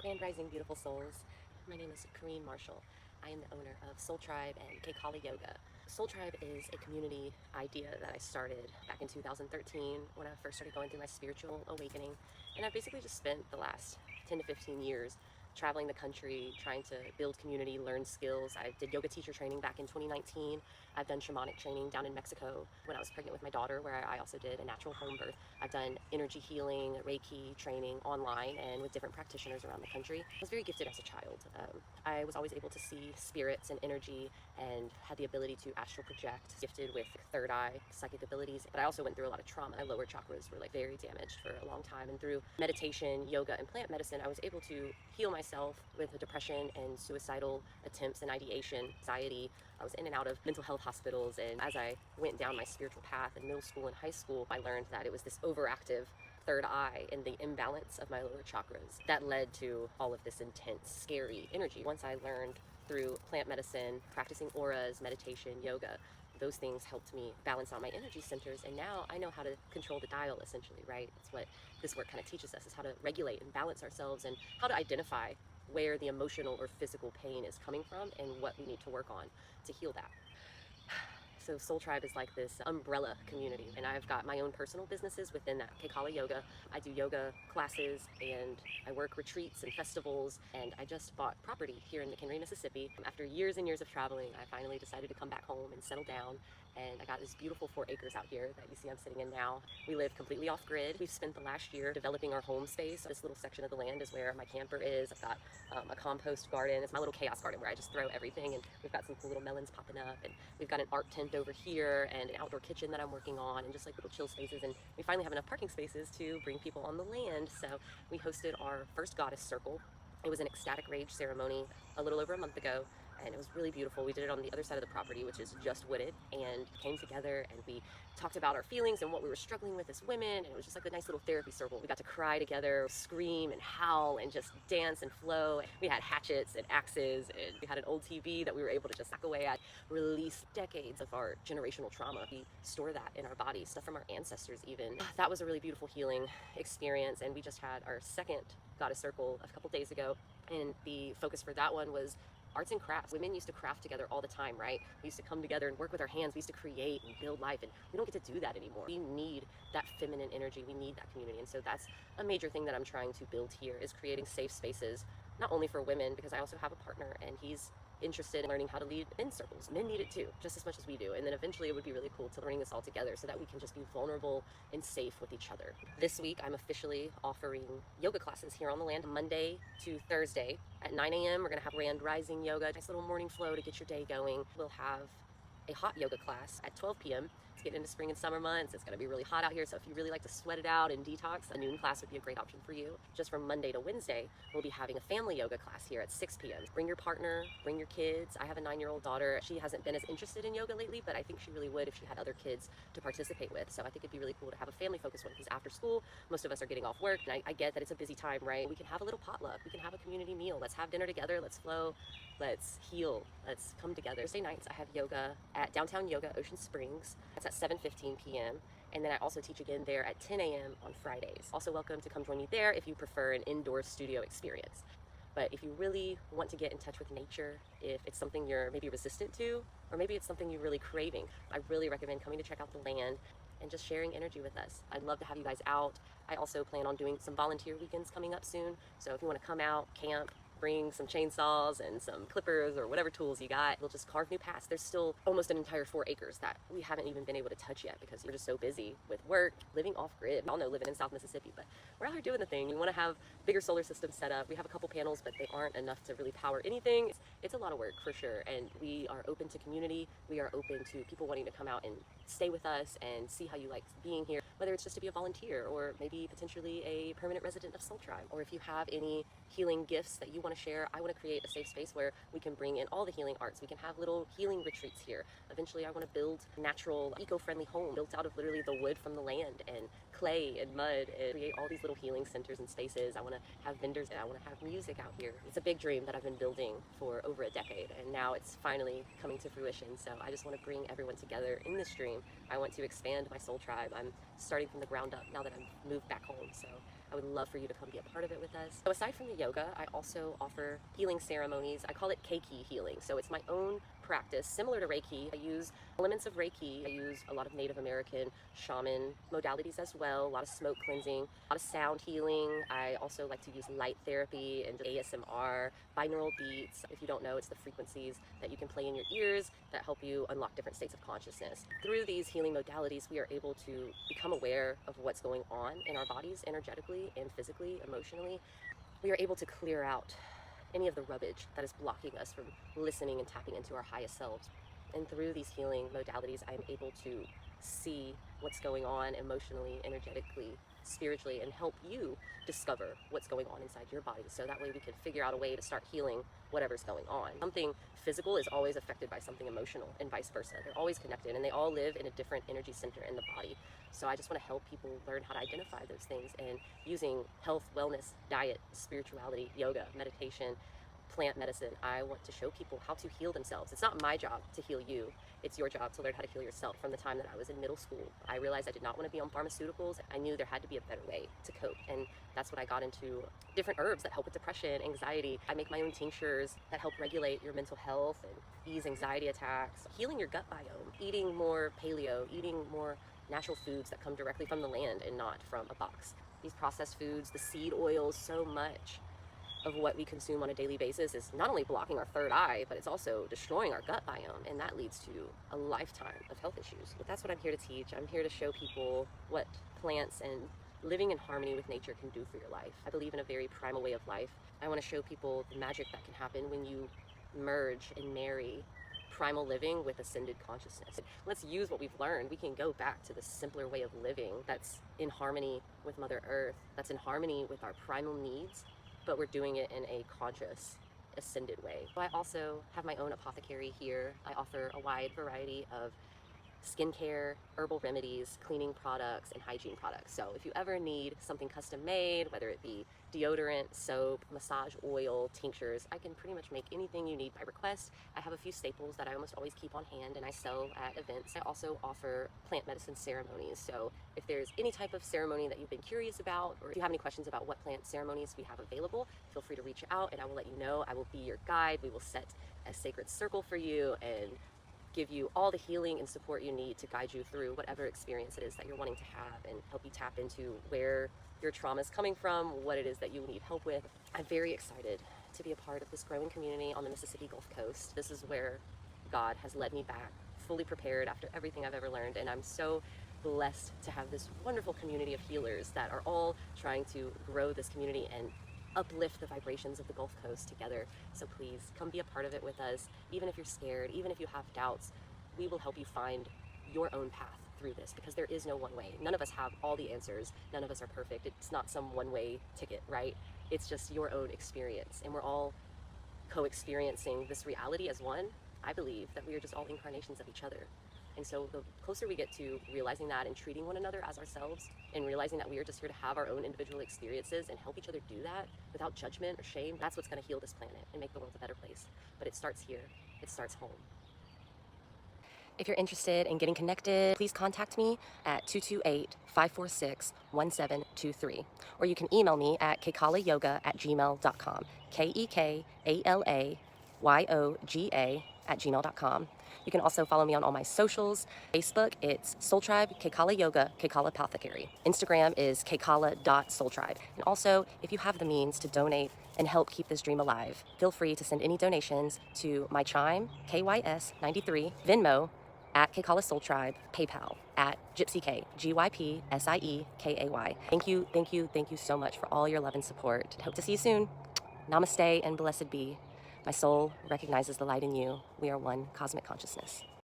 Grand Rising, beautiful souls. My name is Kareen Marshall. I am the owner of Soultribe and Kekali Yoga. Soultribe is a community idea that I started back in 2013 when I first started going through my spiritual awakening. And I've basically just spent the last 10 to 15 years traveling the country, trying to build community, learn skills. I did yoga teacher training back in 2019. I've done shamanic training down in Mexico when I was pregnant with my daughter, where I also did a natural home birth. I've done energy healing, Reiki training online and with different practitioners around the country. I was very gifted as a child. I was always able to see spirits and energy and had the ability to astral project, gifted with third eye, psychic abilities. But I also went through a lot of trauma. My lower chakras were very damaged for a long time. And through meditation, yoga, and plant medicine, I was able to heal myself with the depression and suicidal attempts and ideation, anxiety. I was in and out of mental health hospitals. And as I went down my spiritual path in middle school and high school, I learned that it was this overactive third eye and the imbalance of my lower chakras that led to all of this intense, scary energy. Once I learned through plant medicine, practicing auras, meditation, yoga, those things helped me balance out my energy centers. And now I know how to control the dial, essentially, right? It's what this work kind of teaches us, is how to regulate and balance ourselves and how to identify where the emotional or physical pain is coming from and what we need to work on to heal that. So Soultribe is like this umbrella community, and I've got my own personal businesses within that. Kekala Yoga, I do yoga classes and I work retreats and festivals, and I just bought property here in McHenry, Mississippi. After years and years of traveling, I finally decided to come back home and settle down, and I got this beautiful 4 acres out here that you see I'm sitting in now. We live completely off grid. We've spent the last year developing our home space. This little section of the land is where my camper is. I've got a compost garden. It's my little chaos garden where I just throw everything, and we've got some cool little melons popping up, and we've got an art tent over here and an outdoor kitchen that I'm working on, and just like little chill spaces. And we finally have enough parking spaces to bring people on the land. So we hosted our first goddess circle. It was an ecstatic rage ceremony a little over a month ago, and it was really beautiful. We did it on the other side of the property, which is just wooded, and came together and we talked about our feelings and what we were struggling with as women, and it was just like a nice little therapy circle. We got to cry together, scream and howl and just dance and flow. We had hatchets and axes, and we had an old TV that we were able to just suck away at, release decades of our generational trauma. We store that in our bodies, stuff from our ancestors even. That was a really beautiful healing experience, and we just had our second goddess circle a couple days ago, and the focus for that one was arts and crafts. Women used to craft together all the time, right? We used to come together and work with our hands. We used to create and build life, and we don't get to do that anymore. We need that feminine energy. We need that community. And so that's a major thing that I'm trying to build here, is creating safe spaces, not only for women, because I also have a partner and he's interested in learning how to lead men's circles. Men need it too, just as much as we do. And then eventually it would be really cool to bring this all together so that we can just be vulnerable and safe with each other. This week, I'm officially offering yoga classes here on the land, Monday to Thursday at 9 a.m. We're gonna have Grand Rising yoga, nice little morning flow to get your day going. We'll have a hot yoga class at 12 p.m. It's getting into spring and summer months. It's going to be really hot out here, so if you really like to sweat it out and detox, a noon class would be a great option for you. Just from Monday to Wednesday, we'll be having a family yoga class here at 6 p.m. Bring your partner, bring your kids. I have a 9-year-old daughter. She hasn't been as interested in yoga lately, but I think she really would if she had other kids to participate with. So I think it'd be really cool to have a family-focused one, because after school, most of us are getting off work, and I get that it's a busy time, right? We can have a little potluck. We can have a community meal. Let's have dinner together. Let's flow. Let's heal. Let's come together. Thursday nights, I have yoga at Downtown Yoga, Ocean Springs. That's at 7:15 p.m. And then I also teach again there at 10 a.m. on Fridays. Also welcome to come join me there if you prefer an indoor studio experience. But if you really want to get in touch with nature, if it's something you're maybe resistant to, or maybe it's something you're really craving, I really recommend coming to check out the land and just sharing energy with us. I'd love to have you guys out. I also plan on doing some volunteer weekends coming up soon. So if you want to come out, camp, bring some chainsaws and some clippers or whatever tools you got, we'll just carve new paths. There's still almost an entire 4 acres that we haven't even been able to touch yet because we're just so busy with work, living off grid. Y'all know living in South Mississippi, but we're out here doing the thing. We want to have bigger solar systems set up. We have a couple panels, but they aren't enough to really power anything. It's a lot of work for sure. And we are open to community. We are open to people wanting to come out and stay with us and see how you like being here, whether it's just to be a volunteer or maybe potentially a permanent resident of Soultribe. Or if you have any healing gifts that you want to share, I want to create a safe space where we can bring in all the healing arts. We can have little healing retreats here. Eventually I want to build a natural, eco-friendly home built out of literally the wood from the land and clay and mud, and create all these little healing centers and spaces. I want to have vendors, and I want to have music out here. It's a big dream that I've been building for over a decade, and now it's finally coming to fruition. So I just want to bring everyone together in this dream. I want to expand my Soultribe. I'm starting from the ground up now that I've moved back home. So I I would love for you to come be a part of it with us. So aside from the yoga, I also offer healing ceremonies. I call it Keiki healing. So it's my own practice, similar to Reiki. I use elements of Reiki. I use a lot of Native American shaman modalities as well, a lot of smoke cleansing, a lot of sound healing. I also like to use light therapy and ASMR, binaural beats. If you don't know, it's the frequencies that you can play in your ears that help you unlock different states of consciousness. Through these healing modalities, we are able to become aware of what's going on in our bodies energetically and physically, emotionally. We are able to clear out any of the rubbish that is blocking us from listening and tapping into our highest selves. And through these healing modalities, I'm able to see what's going on emotionally, energetically, spiritually, and help you discover what's going on inside your body. So that way we can figure out a way to start healing whatever's going on. Something physical is always affected by something emotional and vice versa. They're always connected and they all live in a different energy center in the body. So I just want to help people learn how to identify those things, and using health, wellness, diet, spirituality, yoga, meditation, plant medicine, I want to show people how to heal themselves. It's not my job to heal you. It's your job to learn how to heal yourself. From the time that I was in middle school, I realized I did not want to be on pharmaceuticals. I knew there had to be a better way to cope. And that's when I got into different herbs that help with depression, anxiety. I make my own tinctures that help regulate your mental health and ease anxiety attacks. Healing your gut biome, eating more paleo, eating more natural foods that come directly from the land and not from a box. These processed foods, the seed oils, so much of what we consume on a daily basis is not only blocking our third eye, but it's also destroying our gut biome, and that leads to a lifetime of health issues. But that's what I'm here to teach. I'm here to show people what plants and living in harmony with nature can do for your life. I believe in a very primal way of life. I want to show people the magic that can happen when you merge and marry primal living with ascended consciousness. Let's use what we've learned. We can go back to the simpler way of living that's in harmony with Mother Earth, that's in harmony with our primal needs, but we're doing it in a conscious, ascended way. I also have my own apothecary here. I offer a wide variety of skincare, herbal remedies, cleaning products, and hygiene products. So if you ever need something custom made, whether it be deodorant, soap, massage oil, tinctures, I can pretty much make anything you need by request. I have a few staples that I almost always keep on hand and I sell at events. I also offer plant medicine ceremonies. So if there's any type of ceremony that you've been curious about, or if you have any questions about what plant ceremonies we have available, feel free to reach out and I will let you know. I will be your guide. We will set a sacred circle for you and give you all the healing and support you need to guide you through whatever experience it is that you're wanting to have, and help you tap into where your trauma is coming from, what it is that you need help with. I'm very excited to be a part of this growing community on the Mississippi Gulf Coast. This is where God has led me back, fully prepared after everything I've ever learned, and I'm so blessed to have this wonderful community of healers that are all trying to grow this community and uplift the vibrations of the Gulf Coast together. So please come be a part of it with us. Even if you're scared, even if you have doubts, we will help you find your own path through this, because there is no one way. None of us have all the answers. None of us are perfect. It's not some one-way ticket, right? It's just your own experience, and we're all co-experiencing this reality as one. I believe that we are just all incarnations of each other. And so the closer we get to realizing that and treating one another as ourselves, and realizing that we are just here to have our own individual experiences and help each other do that without judgment or shame, that's what's going to heal this planet and make the world a better place. But it starts here. It starts home. If you're interested in getting connected, please contact me at 228-546-1723. Or you can email me at kekalayoga@gmail.com. KEKALAYOGA@gmail.com. You can also follow me on all my socials. Facebook, it's Soultribe, Kekala Yoga, Kekala Apothecary. Instagram is kekala.soultribe. And also, if you have the means to donate and help keep this dream alive, feel free to send any donations to my Chime, KYS93, Venmo, at Kekala Soultribe, PayPal, at Gypsy K, GYPSIEKAY. Thank you so much for all your love and support. Hope to see you soon. Namaste and blessed be. My soul recognizes the light in you. We are one cosmic consciousness.